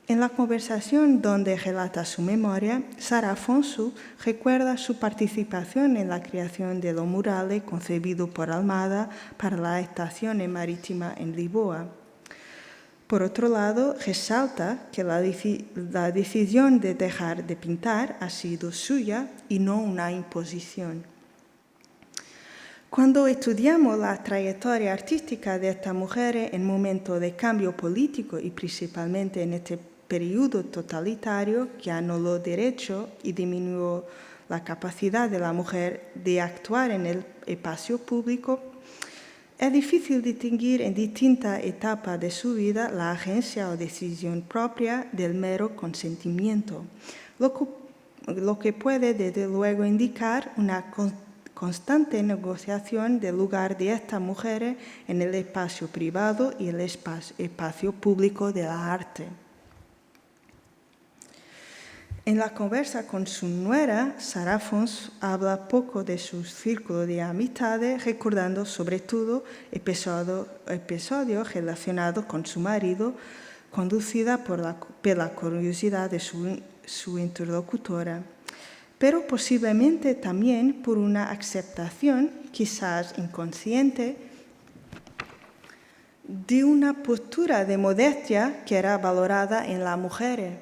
En la conversación donde relata su memoria, Sara Afonso recuerda su participación en la creación de los murales concebidos por Almada para la estación marítima en Lisboa. Por otro lado, resalta que la decisión de dejar de pintar ha sido suya y no una imposición. Cuando estudiamos la trayectoria artística de estas mujeres en momentos de cambio político y principalmente en este periodo totalitario que anuló derechos y disminuyó la capacidad de la mujer de actuar en el espacio público, es difícil distinguir en distintas etapas de su vida la agencia o decisión propia del mero consentimiento, lo que puede desde luego indicar una constante negociación del lugar de estas mujeres en el espacio privado y el espacio público de la arte. En la conversa con su nuera, Sara Afonso habla poco de su círculo de amistades, recordando sobre todo episodios relacionados con su marido, conducida por la curiosidad de su interlocutora, pero posiblemente también por una aceptación, quizás inconsciente, de una postura de modestia que era valorada en las mujeres,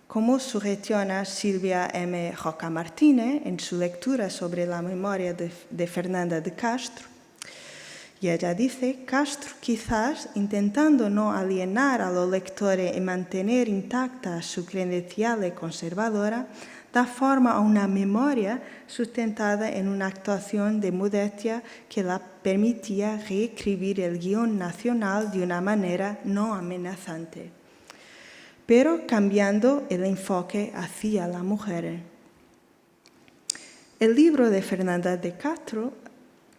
como sugestiona Silvia M. Roca Martínez en su lectura sobre la memoria de Fernanda de Castro. Y ella dice, Castro quizás intentando no alienar a los lectores y mantener intacta su credencial conservadora, da forma a una memoria sustentada en una actuación de modestia que la permitía reescribir el guión nacional de una manera no amenazante, pero cambiando el enfoque hacia la mujer. El libro de Fernanda de Castro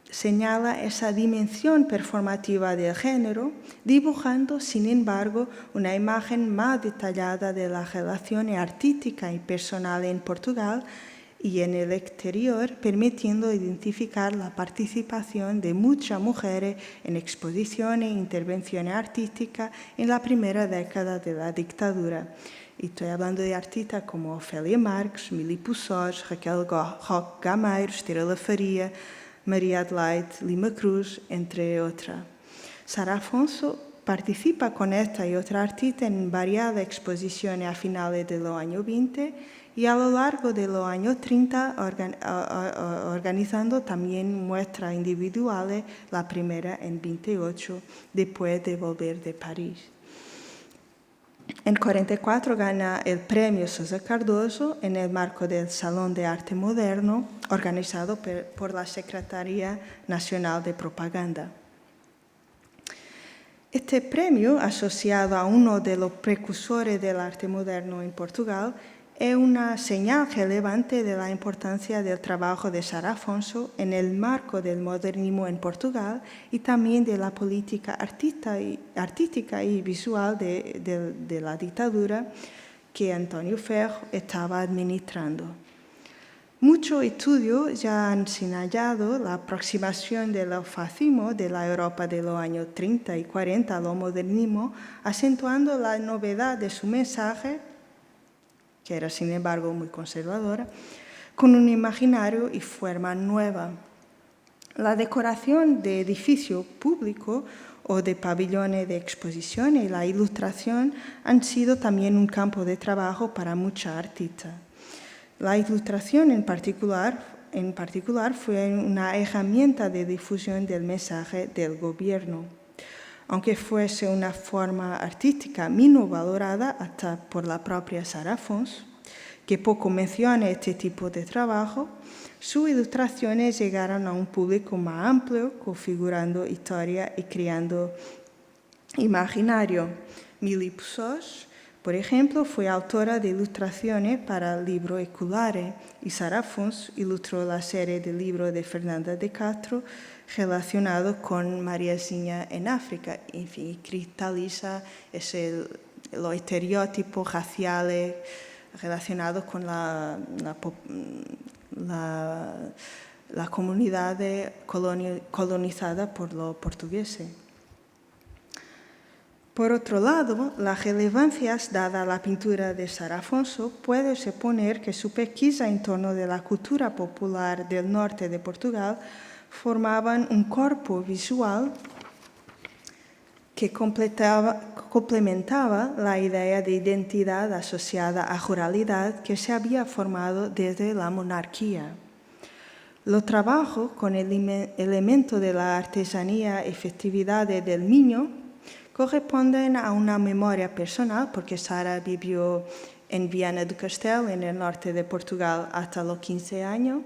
señala esa dimensión performativa del género, dibujando, sin embargo, una imagen más detallada de la relación artística y personal en Portugal y en el exterior, permitiendo identificar la participación de muchas mujeres en exposiciones e intervenciones artísticas en la primera década de la dictadura. Y estoy hablando de artistas como Ofélia Marques, Mili Puçós, Raquel Roque Gameiro, Estrela Faria, María Adelaide Lima Cruz, entre otras. Sara Afonso participa con esta y otra artista en variadas exposiciones a finales de los años 20 y a lo largo de los años 30 organizando también muestras individuales, la primera en 28, después de volver de París. En 1944 gana el premio Sousa Cardoso en el marco del Salón de Arte Moderno, organizado por la Secretaría Nacional de Propaganda. Este premio, asociado a uno de los precursores del arte moderno en Portugal, es una señal relevante de la importancia del trabajo de Sara Afonso en el marco del modernismo en Portugal y también de la política artística y visual de la dictadura que António Ferro estaba administrando. Muchos estudios ya han señalado la aproximación del fascismo de la Europa de los años 30 y 40 al modernismo, acentuando la novedad de su mensaje, que era sin embargo muy conservadora, con un imaginario y forma nueva. La decoración de edificio público o de pabellones de exposición y la ilustración han sido también un campo de trabajo para muchos artistas. La ilustración en particular fue una herramienta de difusión del mensaje del gobierno, aunque fuese una forma artística menos valorada hasta por la propia Sara Afonso, que poco menciona este tipo de trabajo. Sus ilustraciones llegaron a un público más amplio, configurando historia y creando imaginario. Mili Puçós, por ejemplo, fue autora de ilustraciones para el libro Eculares y Sara Afonso ilustró la serie de libros de Fernanda de Castro relacionado con Mariazinha en África. En fin, cristaliza los estereotipos raciales relacionados con la comunidad colonizada por los portugueses. Por otro lado, la relevancia dada a la pintura de Sara Afonso puede suponer que su pesquisa en torno de la cultura popular del norte de Portugal formaban un cuerpo visual que complementaba la idea de identidad asociada a ruralidad que se había formado desde la monarquía. Los trabajos con el elemento de la artesanía y festividades del niño corresponden a una memoria personal porque Sara vivió en Viana do Castelo, en el norte de Portugal, hasta los 15 años,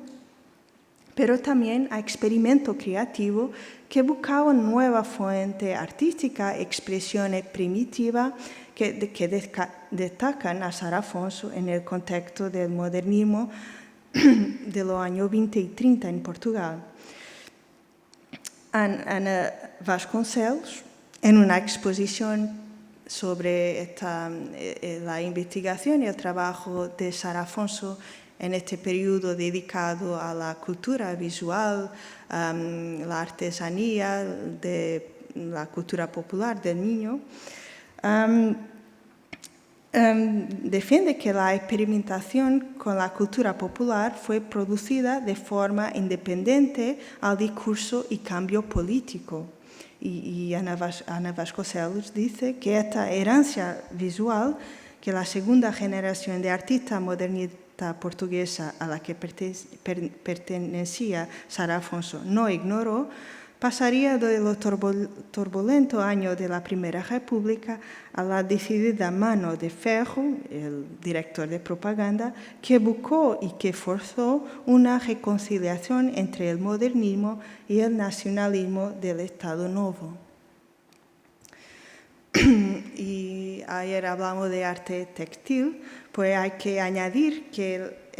pero también a experimento creativo que buscaban nueva fuente artística, expresiones primitivas que destacan a Sara Afonso en el contexto del modernismo de los años 20 y 30 en Portugal. Ana Vasconcelos, en una exposición sobre la investigación y el trabajo de Sara Afonso en este periodo dedicado a la cultura visual, la artesanía, de la cultura popular del niño, defiende que la experimentación con la cultura popular fue producida de forma independiente al discurso y cambio político. Y Ana Vasconcelos dice que esta herencia visual que la segunda generación de artistas modernistas portuguesa a la que pertenecía Sara Afonso no ignoró, pasaría de los turbulentos años de la Primera República a la decidida mano de Ferro, el director de propaganda, que buscó y que forzó una reconciliación entre el modernismo y el nacionalismo del Estado Novo. Y ayer hablamos de arte textil, pues hay que añadir que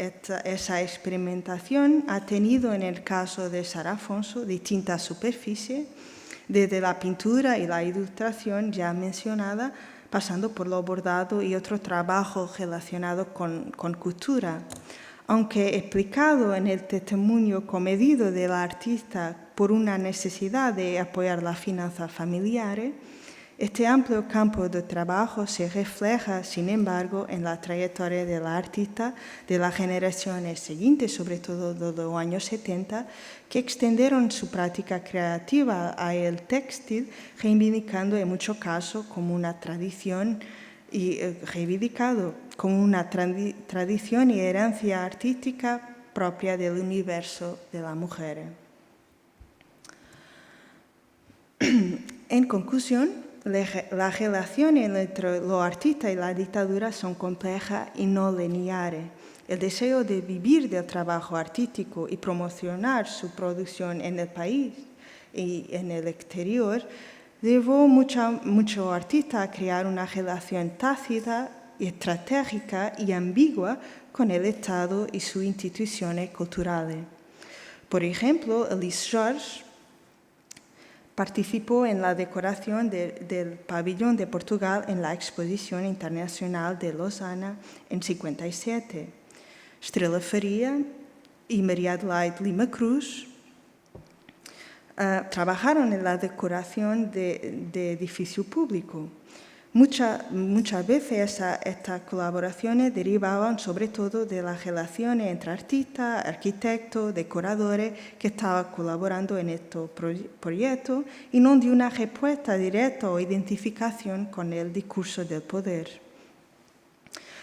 esa experimentación ha tenido en el caso de Sara Afonso distintas superficies, desde la pintura y la ilustración ya mencionada, pasando por lo bordado y otros trabajos relacionados con cultura. Aunque explicado en el testimonio comedido de la artista por una necesidad de apoyar las finanzas familiares, este amplio campo de trabajo se refleja, sin embargo, en la trayectoria de la artista de las generaciones siguientes, sobre todo de los años 70, que extendieron su práctica creativa al textil, reivindicando en muchos casos como una tradición y tradición y herencia artística propia del universo de la mujer. En conclusión, la relación entre los artistas y la dictadura son complejas y no lineares. El deseo de vivir del trabajo artístico y promocionar su producción en el país y en el exterior llevó a muchos artistas a crear una relación tácita, estratégica y ambigua con el Estado y sus instituciones culturales. Por ejemplo, Elis Jorge participó en la decoración del pabellón de Portugal en la Exposición Internacional de Lausana en 1957. Estrela Faria y Maria Adelaide Lima Cruz trabajaron en la decoración de edificio público. Muchas veces estas colaboraciones derivaban sobre todo de las relaciones entre artistas, arquitectos, decoradores que estaban colaborando en estos proyectos y no de una respuesta directa o identificación con el discurso del poder.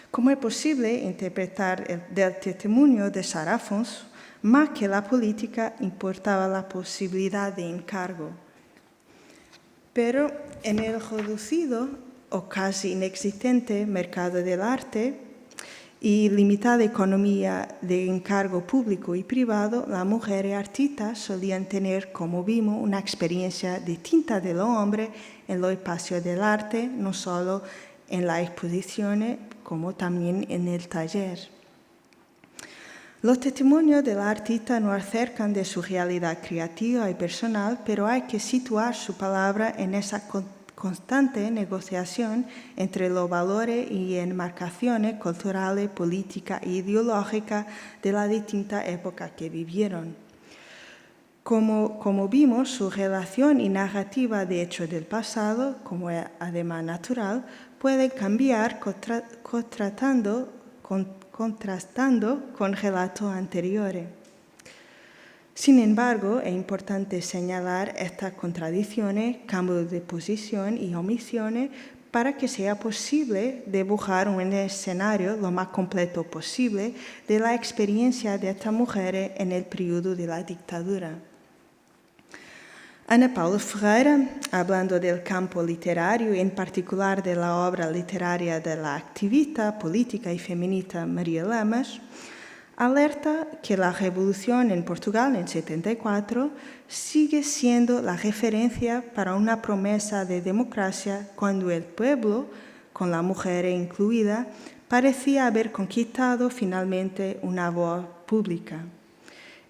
¿Cómo es posible interpretar del testimonio de Sarah Afonso más que la política importaba la posibilidad de encargo? Pero en el reducido o casi inexistente mercado del arte y limitada economía de encargo público y privado, las mujeres artistas solían tener, como vimos, una experiencia distinta de los hombres en los espacios del arte, no solo en las exposiciones, como también en el taller. Los testimonios de la artista nos acercan de su realidad creativa y personal, pero hay que situar su palabra en esa constante negociación entre los valores y enmarcaciones culturales, políticas e ideológicas de las distintas épocas que vivieron. Como vimos, su relación y narrativa de hechos del pasado, como es además natural, puede cambiar contrastando con relatos anteriores. Sin embargo, es importante señalar estas contradicciones, cambios de posición y omisiones para que sea posible dibujar un escenario lo más completo posible de la experiencia de estas mujeres en el periodo de la dictadura. Ana Paula Ferreira, hablando del campo literario y en particular de la obra literaria de la activista política y feminista Maria Lamas, alerta que la revolución en Portugal en 74 sigue siendo la referencia para una promesa de democracia cuando el pueblo, con la mujer incluida, parecía haber conquistado finalmente una voz pública.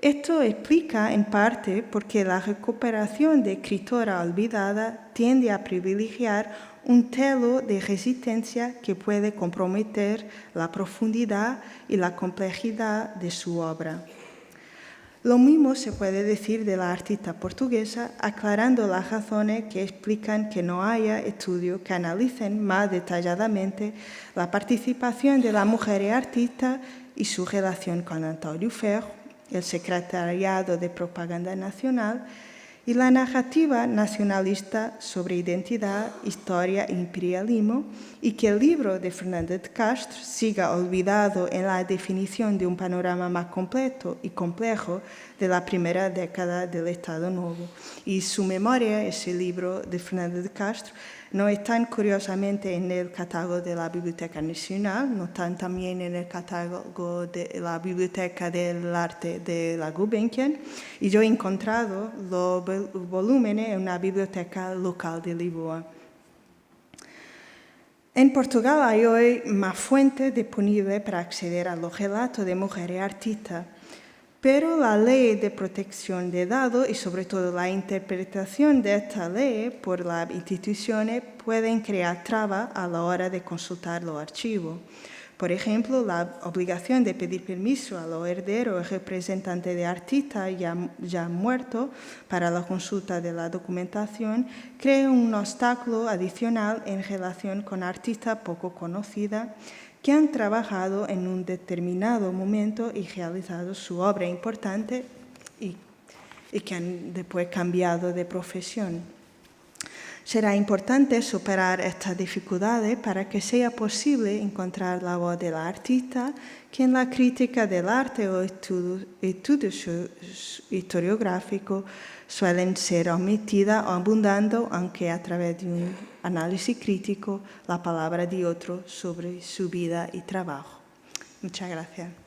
Esto explica en parte por qué la recuperación de escritora olvidada tiende a privilegiar un telo de resistencia que puede comprometer la profundidad y la complejidad de su obra. Lo mismo se puede decir de la artista portuguesa, aclarando las razones que explican que no haya estudios que analicen más detalladamente la participación de las mujeres artistas y su relación con António Ferro, el Secretariado de Propaganda Nacional y la narrativa nacionalista sobre identidad, historia e imperialismo, y que el libro de Fernando de Castro siga olvidado en la definición de un panorama más completo y complejo de la primera década del Estado Novo. Y su memoria, ese libro de Fernando de Castro, no están curiosamente en el catálogo de la Biblioteca Nacional, no están también en el catálogo de la Biblioteca del Arte de la Gulbenkian, y yo he encontrado los volúmenes en una biblioteca local de Lisboa. En Portugal hay hoy más fuentes disponibles para acceder a los relatos de mujeres artistas, pero la ley de protección de datos y sobre todo la interpretación de esta ley por las instituciones pueden crear trabas a la hora de consultar los archivos. Por ejemplo, la obligación de pedir permiso a los herederos y representantes de artistas ya muertos para la consulta de la documentación crea un obstáculo adicional en relación con artistas poco conocidas que han trabajado en un determinado momento y realizado su obra importante y que han después cambiado de profesión. Será importante superar estas dificultades para que sea posible encontrar la voz del artista que en la crítica del arte o estudios historiográficos suelen ser omitidas o abundando, aunque a través de un análisis crítico, la palabra de otro sobre su vida y trabajo. Muchas gracias.